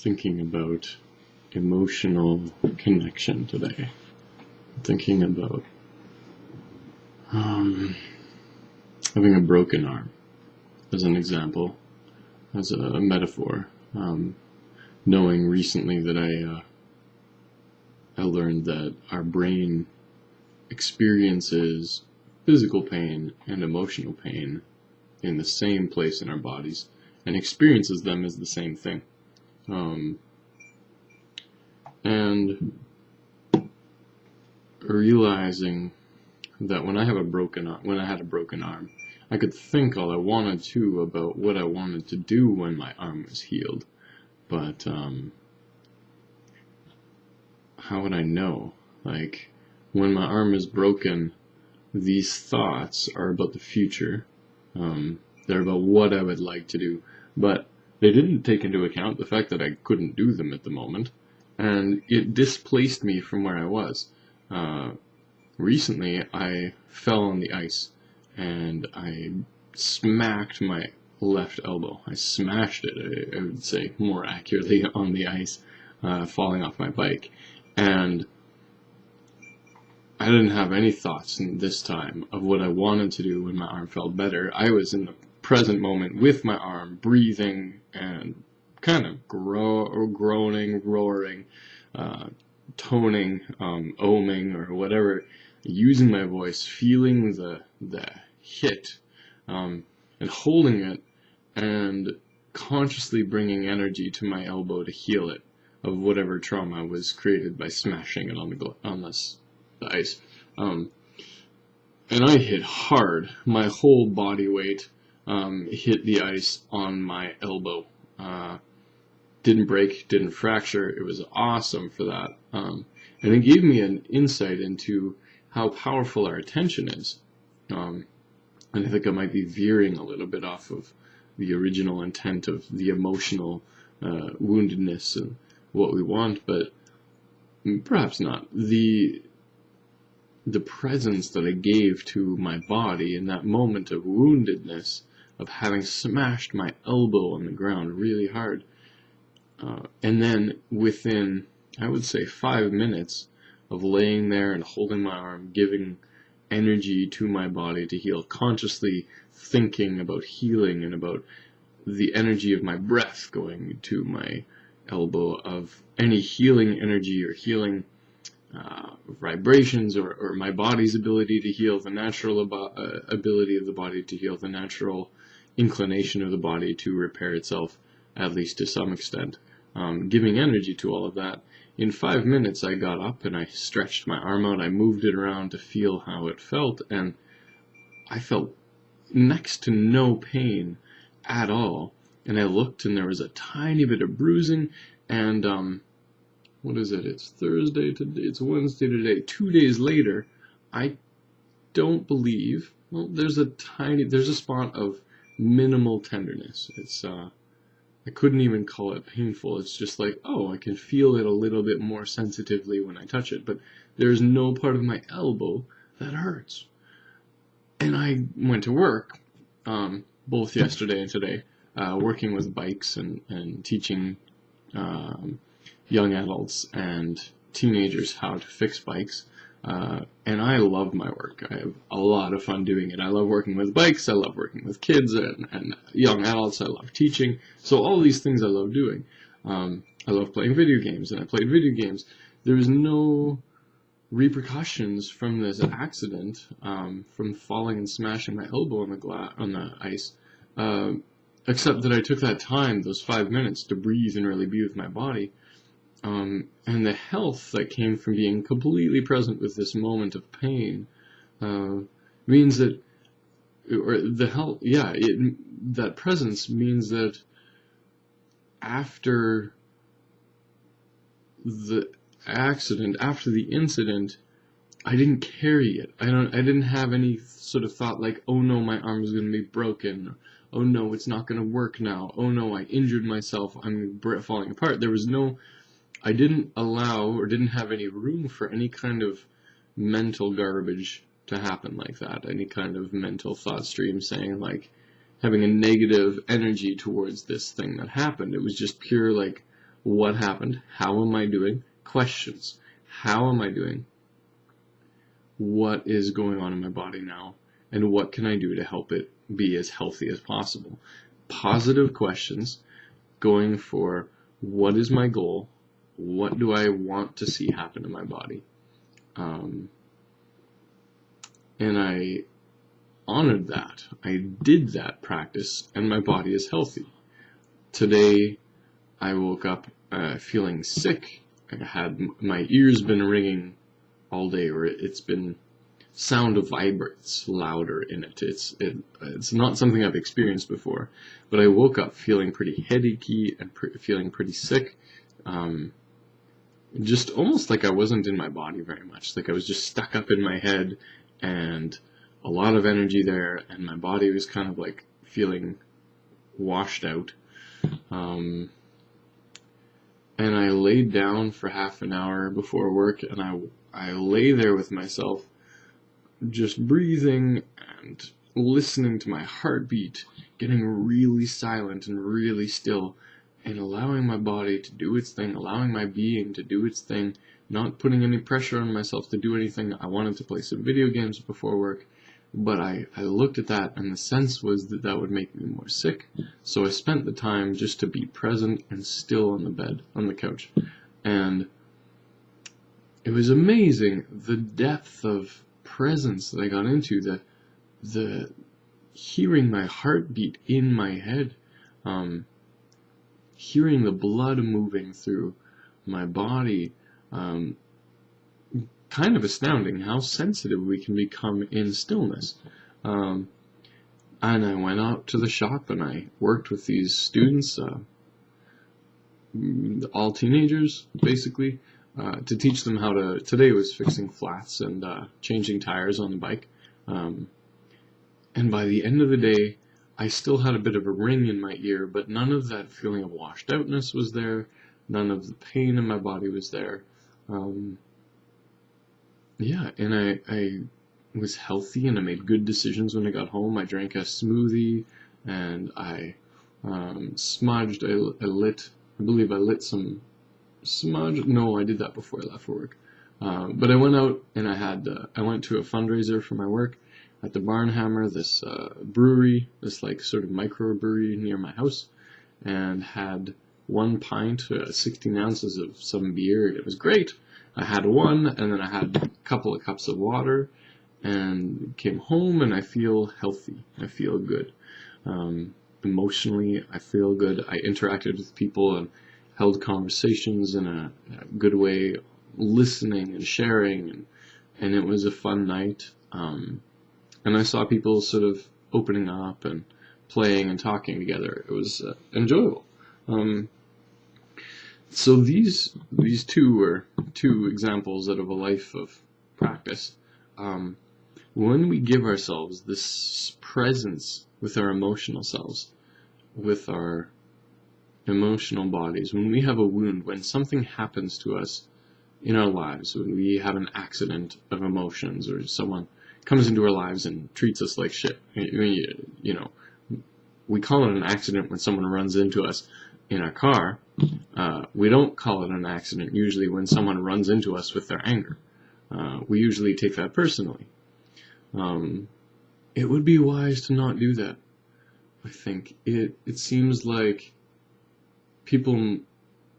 thinking about emotional connection today. Thinking about having a broken arm as an example, as a metaphor. Knowing recently that I learned that our brain experiences physical pain and emotional pain in the same place in our bodies and experiences them as the same thing. And realizing that when I had a broken arm, I could think all I wanted to about what I wanted to do when my arm was healed. But how would I know? Like, when my arm is broken, these thoughts are about the future. They're about what I would like to do. But they didn't take into account the fact that I couldn't do them at the moment. And it displaced me from where I was. Recently, I fell on the ice, and I smacked my left elbow. I smashed it, I would say more accurately, on the ice, falling off my bike. And I didn't have any thoughts this time of what I wanted to do when my arm felt better. I was in the present moment with my arm, breathing and kind of groaning, roaring, toning, oming, or whatever, using my voice, feeling the hit, and holding it, and consciously bringing energy to my elbow to heal it of whatever trauma was created by smashing it on the ice. And I hit hard. My whole body weight hit the ice on my elbow. Didn't break, didn't fracture. It was awesome for that. And it gave me an insight into how powerful our attention is. And I think I might be veering a little bit off of the original intent of the emotional woundedness and what we want, but perhaps not. The presence that I gave to my body in that moment of woundedness, of having smashed my elbow on the ground really hard, and then within, I would say, 5 minutes of laying there and holding my arm, giving energy to my body to heal, consciously thinking about healing and about the energy of my breath going to my elbow, of any healing energy or healing vibrations, or my body's ability to heal, the natural ability of the body to heal, the natural inclination of the body to repair itself, at least to some extent. Giving energy to all of that. In 5 minutes, I got up and I stretched my arm out. I moved it around to feel how it felt, and I felt next to no pain at all. And I looked, and there was a tiny bit of bruising, and what is it? It's Thursday today. It's Wednesday today. 2 days later, I don't believe. Well, there's a spot of minimal tenderness. It's I couldn't even call it painful. It's just like, oh, I can feel it a little bit more sensitively when I touch it, but there's no part of my elbow that hurts. And I went to work, both yesterday and today, working with bikes and teaching young adults and teenagers how to fix bikes. And I love my work. I have a lot of fun doing it. I love working with bikes. I love working with kids and young adults. I love teaching. So all these things I love doing. I love playing video games, and I played video games. There was no repercussions from this accident, from falling and smashing my elbow on the ice, except that I took that time, those 5 minutes, to breathe and really be with my body. And the health that came from being completely present with this moment of pain means that, or the health, that presence means that after the accident, after the incident, I didn't carry it. I didn't have any sort of thought like, oh no, my arm is going to be broken. Oh no, it's not going to work now. Oh no, I injured myself. I'm falling apart. I didn't allow or didn't have any room for any kind of mental garbage to happen like that. Any kind of mental thought stream saying, like, having a negative energy towards this thing that happened. It was just pure, like, What happened? How am I doing? Questions. How am I doing? What is going on in my body now? And what can I do to help it be as healthy as possible? Positive questions, going for what is my goal? What do I want to see happen in my body? And I honored that. I did that practice, and my body is healthy. Today, I woke up feeling sick. I had my ears been ringing all day, or it's been sound vibrates louder in it. It's not something I've experienced before, but I woke up feeling pretty headachy and feeling pretty sick. Just almost like I wasn't in my body very much. Like I was just stuck up in my head, and a lot of energy there, and my body was kind of like feeling washed out. And I laid down for half an hour before work, and I lay there with myself, just breathing and listening to my heartbeat, getting really silent and really still, and allowing my body to do its thing, allowing my being to do its thing, not putting any pressure on myself to do anything. I wanted to play some video games before work, but I looked at that, and the sense was that that would make me more sick, so I spent the time just to be present and still on the bed, on the couch, and it was amazing, the depth of presence that I got into, the hearing my heartbeat in my head, hearing the blood moving through my body, kind of astounding how sensitive we can become in stillness. And I went out to the shop and I worked with these students, all teenagers basically, to teach them how to. Today was fixing flats and changing tires on the bike. And by the end of the day, I still had a bit of a ring in my ear, but none of that feeling of washed outness was there. None of the pain in my body was there. Yeah, and I was healthy, and I made good decisions when I got home. I drank a smoothie, and I smudged. I believe I lit some smudge. No, I did that before I left for work. But I went out and I went to a fundraiser for my work at the Barnhammer, this brewery, this like sort of microbrewery near my house, and had 1 pint, 16 ounces of some beer. It was great. I had one, and then I had a couple of cups of water, and came home, and I feel healthy. I feel good. Emotionally, I feel good. I interacted with people and held conversations in a good way, listening and sharing, and it was a fun night. And I saw people sort of opening up and playing and talking together. It was enjoyable. So these two were two examples out of a life of practice. When we give ourselves this presence with our emotional selves, with our emotional bodies, when we have a wound, when something happens to us in our lives, when we have an accident of emotions, or someone comes into our lives and treats us like shit. You know, we call it an accident when someone runs into us in our car. We don't call it an accident usually when someone runs into us with their anger. We usually take that personally. It would be wise to not do that. I think it seems like people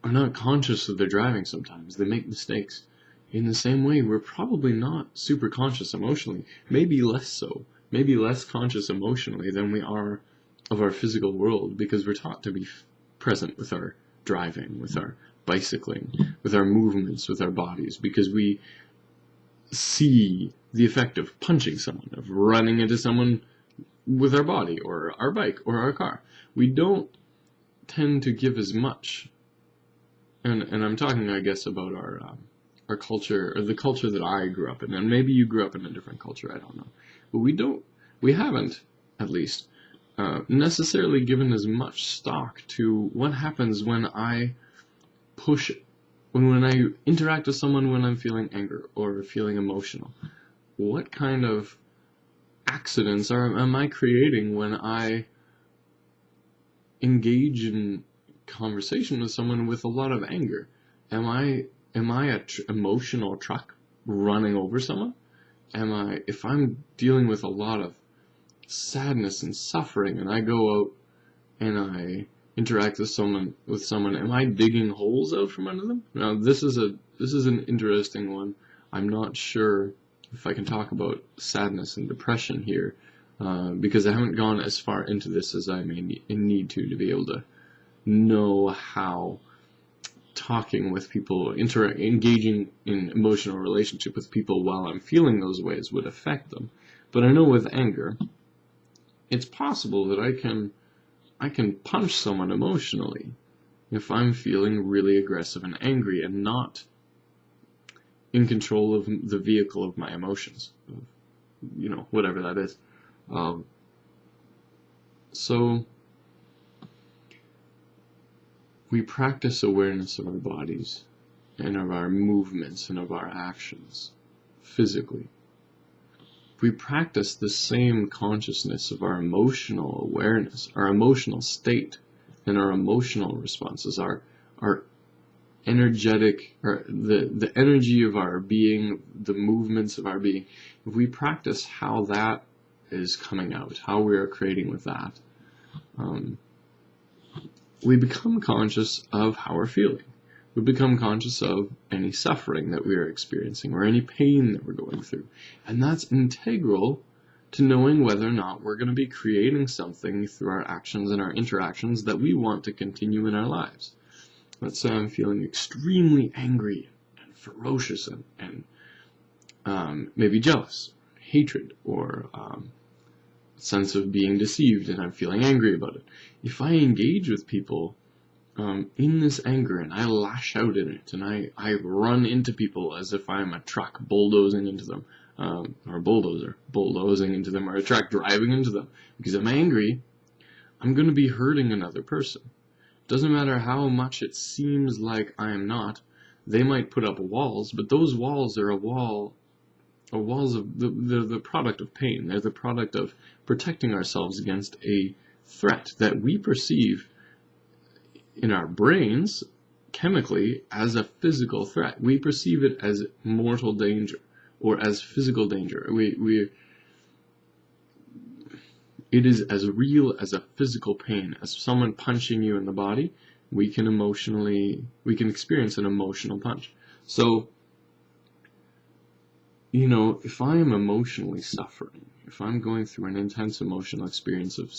are not conscious of their driving sometimes. They make mistakes. In the same way, we're probably not super conscious emotionally. Maybe less so. Maybe less conscious emotionally than we are of our physical world, because we're taught to be present with our driving, with our bicycling, with our movements, with our bodies, because we see the effect of punching someone, of running into someone with our body, or our bike, or our car. We don't tend to give as much. And I'm talking, I guess, about our culture, or the culture that I grew up in, and maybe you grew up in a different culture, I don't know. But we haven't, at least, necessarily given as much stock to what happens when I when I interact with someone when I'm feeling anger or feeling emotional. What kind of accidents am I creating when I engage in conversation with someone with a lot of anger, am I a emotional truck running over someone? If I'm dealing with a lot of sadness and suffering, and I go out and I interact with someone, am I digging holes out from under them? Now, this is an interesting one. I'm not sure if I can talk about sadness and depression here, because I haven't gone as far into this as I may need to be able to know how talking with people, engaging in emotional relationship with people while I'm feeling those ways would affect them. But I know with anger, it's possible that I can punch someone emotionally if I'm feeling really aggressive and angry and not in control of the vehicle of my emotions, whatever that is. So we practice awareness of our bodies and of our movements and of our actions physically. We practice the same consciousness of our emotional awareness, our emotional state, and our emotional responses, our energetic, or the energy of our being, the movements of our being. If we practice how that is coming out, how we are creating with that, we become conscious of how we're feeling. We become conscious of any suffering that we are experiencing or any pain that we're going through. And that's integral to knowing whether or not we're going to be creating something through our actions and our interactions that we want to continue in our lives. Let's say I'm feeling extremely angry and ferocious and maybe jealous, hatred, or sense of being deceived, and I'm feeling angry about it. If I engage with people in this anger and I lash out in it and I run into people as if I'm a truck bulldozing into them, or a bulldozer bulldozing into them, or a truck driving into them, because I'm angry, I'm going to be hurting another person. Doesn't matter how much it seems like I am not. They might put up walls, but those walls are walls of the product of pain. They're the product of protecting ourselves against a threat that we perceive in our brains chemically as a physical threat. We perceive it as mortal danger or as physical danger. It is as real as a physical pain, as someone punching you in the body. We can experience an emotional punch. So, if I am emotionally suffering, if I'm going through an intense emotional experience of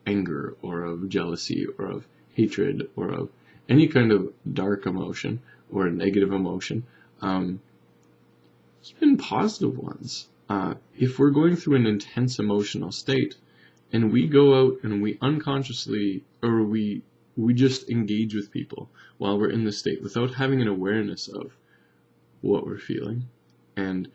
anger or of jealousy or of hatred or of any kind of dark emotion or a negative emotion, even positive ones, if we're going through an intense emotional state and we go out and we unconsciously, or we just engage with people while we're in this state without having an awareness of what we're feeling and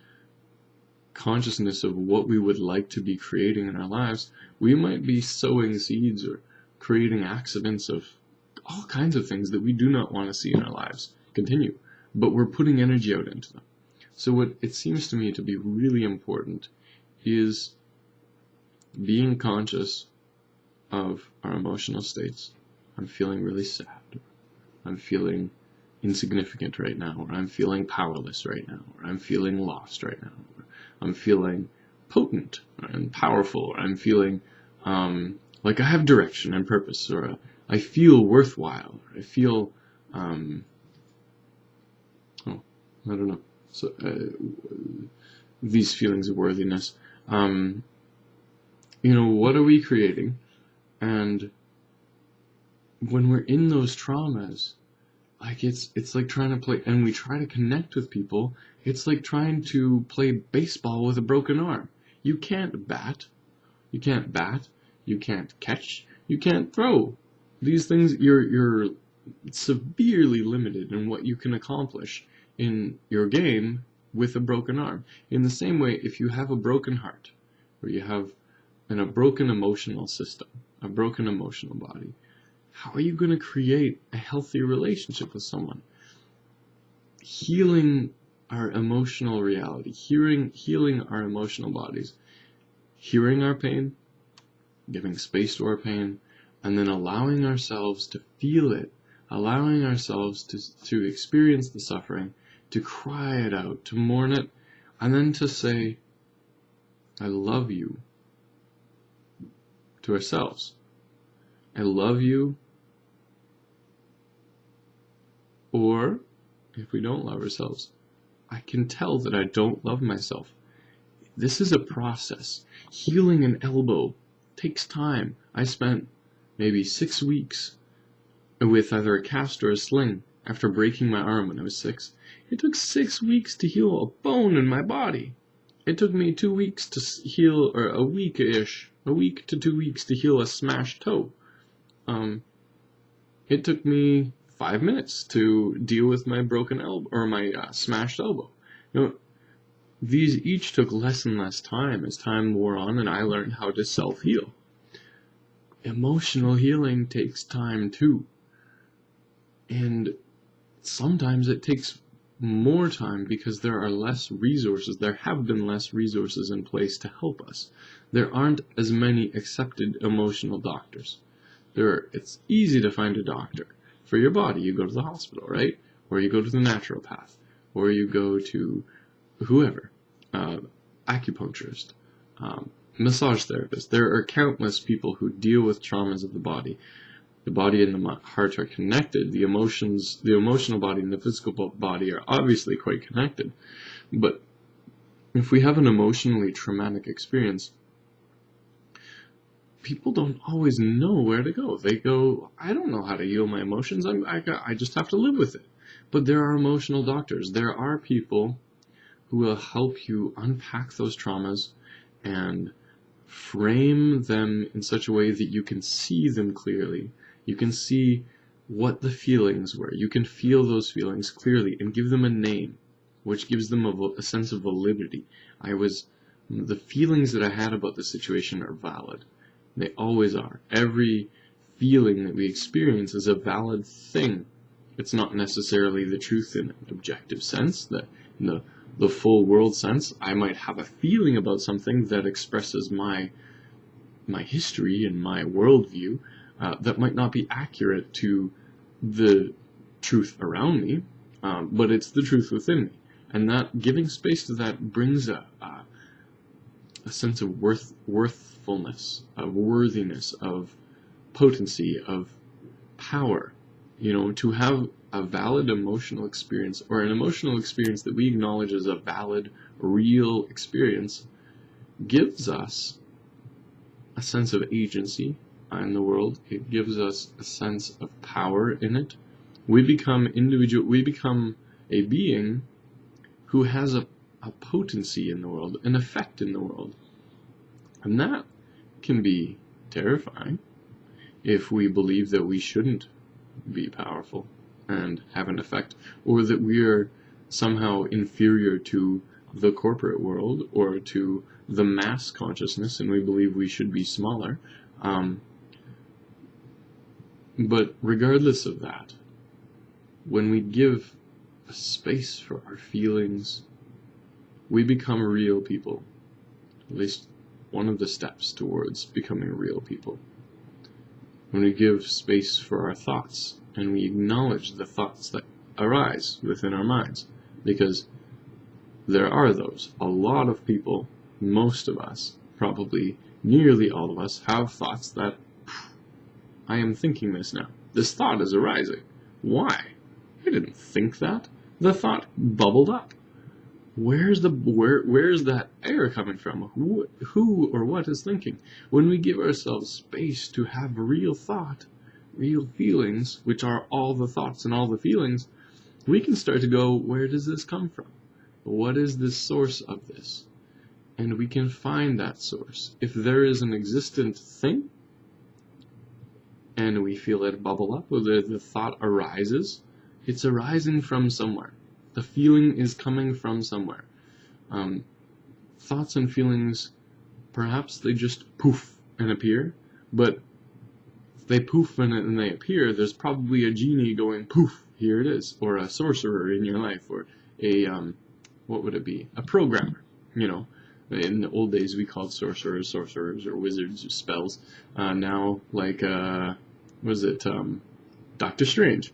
consciousness of what we would like to be creating in our lives, we might be sowing seeds or creating accidents of all kinds of things that we do not want to see in our lives continue, but we're putting energy out into them. So what it seems to me to be really important is being conscious of our emotional states. I'm feeling really sad. I'm feeling insignificant right now, or I'm feeling powerless right now, or I'm feeling lost right now, or I'm feeling potent and powerful, or I'm feeling like I have direction and purpose, or I feel worthwhile, or I feel I don't know. So these feelings of worthiness. What are we creating? And when we're in those traumas, like it's like trying to play, and we try to connect with people. It's like trying to play baseball with a broken arm. You can't bat. You can't catch. You can't throw. These things, you're severely limited in what you can accomplish in your game with a broken arm. In the same way, if you have a broken heart, or you have a broken emotional system, a broken emotional body, how are you going to create a healthy relationship with someone? Healing our emotional reality, healing our emotional bodies, hearing our pain, giving space to our pain, and then allowing ourselves to feel it, allowing ourselves to experience the suffering, to cry it out, to mourn it, and then to say, I love you, to ourselves. I love you. Or, if we don't love ourselves, I can tell that I don't love myself. This is a process. Healing an elbow takes time. I spent maybe 6 weeks with either a cast or a sling after breaking my arm when I was 6. It took 6 weeks to heal a bone in my body. It took me 2 weeks to heal, or a week to 2 weeks to heal a smashed toe. It took me 5 minutes to deal with my broken elbow, or my smashed elbow. These each took less and less time as time wore on and I learned how to self-heal. Emotional healing takes time too. And sometimes it takes more time because there are less resources. There have been less resources in place to help us. There aren't as many accepted emotional doctors. It's easy to find a doctor. For your body, you go to the hospital, right? Or you go to the naturopath. Or you go to whoever, acupuncturist, massage therapist. There are countless people who deal with traumas of the body. The body and the heart are connected. The emotional body and the physical body are obviously quite connected. But if we have an emotionally traumatic experience, people don't always know where to go. They go, I don't know how to heal my emotions. I just have to live with it. But there are emotional doctors. There are people who will help you unpack those traumas and frame them in such a way that you can see them clearly. You can see what the feelings were. You can feel those feelings clearly and give them a name, which gives them a sense of validity. The feelings that I had about the situation are valid. They always are. Every feeling that we experience is a valid thing. It's not necessarily the truth in an objective sense, in the full world sense. I might have a feeling about something that expresses my history and my worldview that might not be accurate to the truth around me, but it's the truth within me. And that giving space to that brings a sense of worthfulness, of worthiness, of potency, of power. To have a valid emotional experience, or an emotional experience that we acknowledge as a valid, real experience, gives us a sense of agency in the world. It gives us a sense of power in it. We become a being who has a potency in the world, an effect in the world. And that can be terrifying if we believe that we shouldn't be powerful and have an effect, or that we are somehow inferior to the corporate world or to the mass consciousness, and we believe we should be smaller. But regardless of that, when we give a space for our feelings, we become real people. At least one of the steps towards becoming real people. When we give space for our thoughts, and we acknowledge the thoughts that arise within our minds, because there are those. A lot of people, most of us, probably nearly all of us, have thoughts that, I am thinking this now. This thought is arising. Why? I didn't think that. The thought bubbled up. Where's that air coming from? Who or what is thinking? When we give ourselves space to have real thought, real feelings, which are all the thoughts and all the feelings, we can start to go, where does this come from? What is the source of this? And we can find that source. If there is an existent thing, and we feel it bubble up, or the thought arises, it's arising from somewhere. The feeling is coming from somewhere. Thoughts and feelings, perhaps they just poof and appear, but if they poof and they appear, there's probably a genie going poof, here it is, or a sorcerer in your life, or a, what would it be? A programmer, In the old days, we called sorcerers or wizards or spells. Now, like, was it Doctor Strange?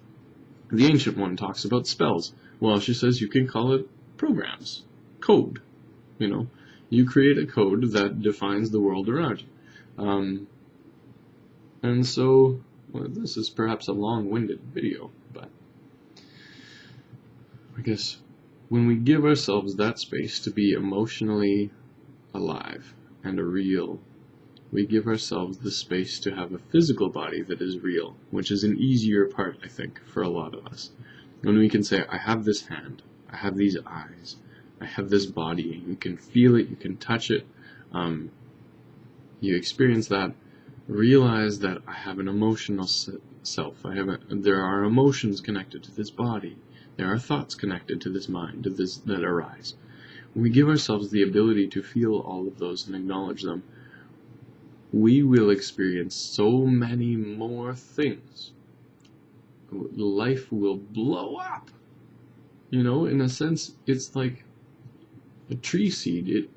The Ancient One talks about spells. Well, she says you can call it programs, code. You create a code that defines the world around you. And so, well, this is perhaps a long-winded video, but I guess when we give ourselves that space to be emotionally alive and real, we give ourselves the space to have a physical body that is real, which is an easier part, I think, for a lot of us. When we can say, I have this hand, I have these eyes, I have this body, you can feel it, you can touch it, you experience that, realize that I have an emotional self, there are emotions connected to this body, there are thoughts connected to this mind, that arise. When we give ourselves the ability to feel all of those and acknowledge them, we will experience so many more things. Life will blow up. In a sense, it's like a tree seed.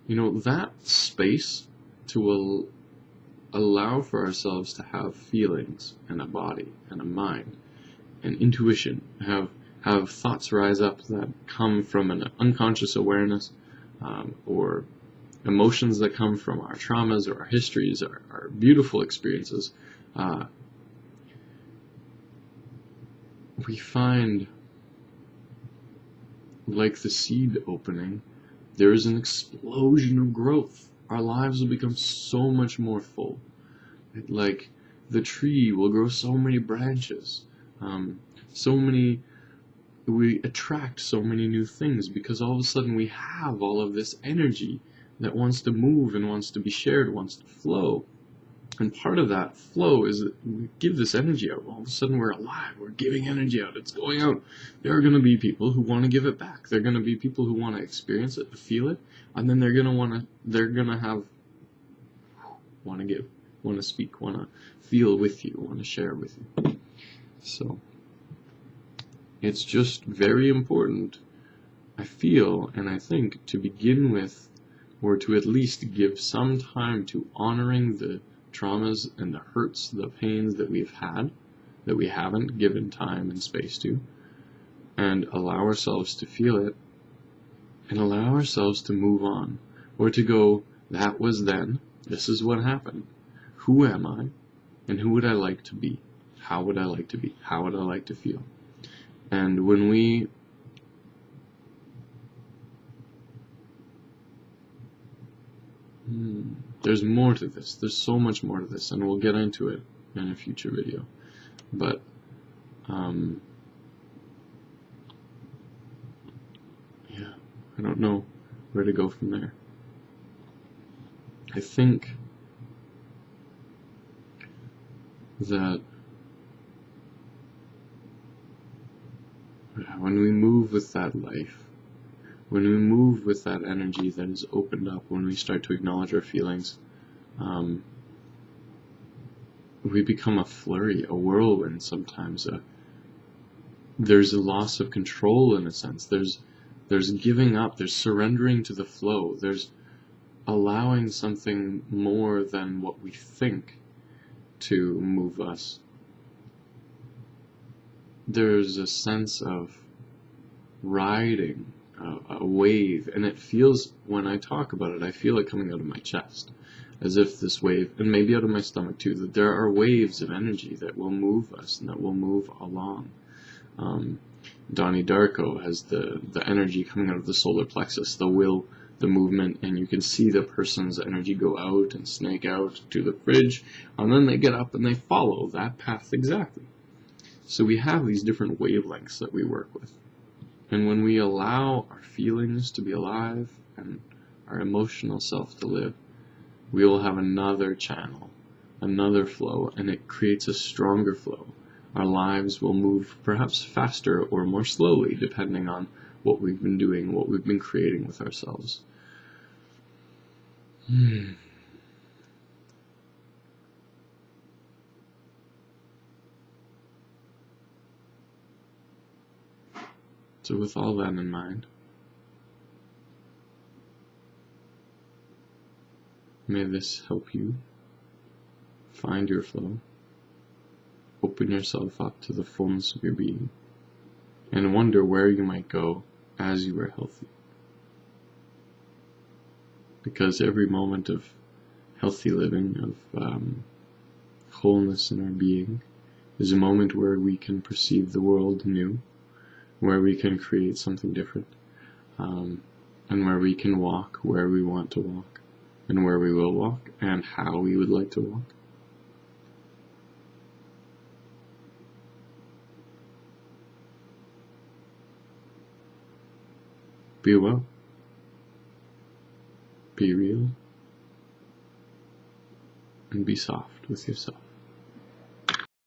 That space to allow for ourselves to have feelings and a body and a mind and intuition, have thoughts rise up that come from an unconscious awareness, or emotions that come from our traumas or our histories, our beautiful experiences. We find, like the seed opening, there is an explosion of growth. Our lives will become so much more full. Like the tree will grow so many branches, we attract so many new things because all of a sudden we have all of this energy that wants to move and wants to be shared, wants to flow. And part of that flow is that we give this energy out. All of a sudden we're alive. We're giving energy out. It's going out. There are going to be people who want to give it back. There are going to be people who want to experience it, to feel it, and then want to give, want to speak, want to feel with you, want to share with you. So it's just very important, I feel, and I think, to begin with, or to at least give some time to honoring the traumas and the hurts, the pains that we've had, that we haven't given time and space to, and allow ourselves to feel it, and allow ourselves to move on, or to go, that was then, this is what happened, who am I, and who would I like to be, how would I like to be, how would I like to feel. And when we there's more to this. There's so much more to this, and we'll get into it in a future video. But yeah, I don't know where to go from there. I think that when we move with that life, when we move with that energy that is opened up, when we start to acknowledge our feelings, we become a flurry, a whirlwind sometimes. There's a loss of control in a sense. There's giving up, there's surrendering to the flow, there's allowing something more than what we think to move us. There's a sense of riding a wave, and it feels, when I talk about it, I feel it coming out of my chest, as if this wave, and maybe out of my stomach too, that there are waves of energy that will move us and that will move along. Donnie Darko has the energy coming out of the solar plexus, the will, the movement, and you can see the person's energy go out and snake out to the fridge, and then they get up and they follow that path exactly. So we have these different wavelengths that we work with. And when we allow our feelings to be alive and our emotional self to live, we will have another channel, another flow, and it creates a stronger flow. Our lives will move perhaps faster or more slowly, depending on what we've been doing, what we've been creating with ourselves. So with all that in mind, May this help you find your flow, open yourself up to the fullness of your being, and wonder where you might go as you are healthy. Because every moment of healthy living, of wholeness in our being, is a moment where we can perceive the world anew, where we can create something different, and where we can walk where we want to walk, and where we will walk, and how we would like to walk. Be well. Be real. And be soft with yourself.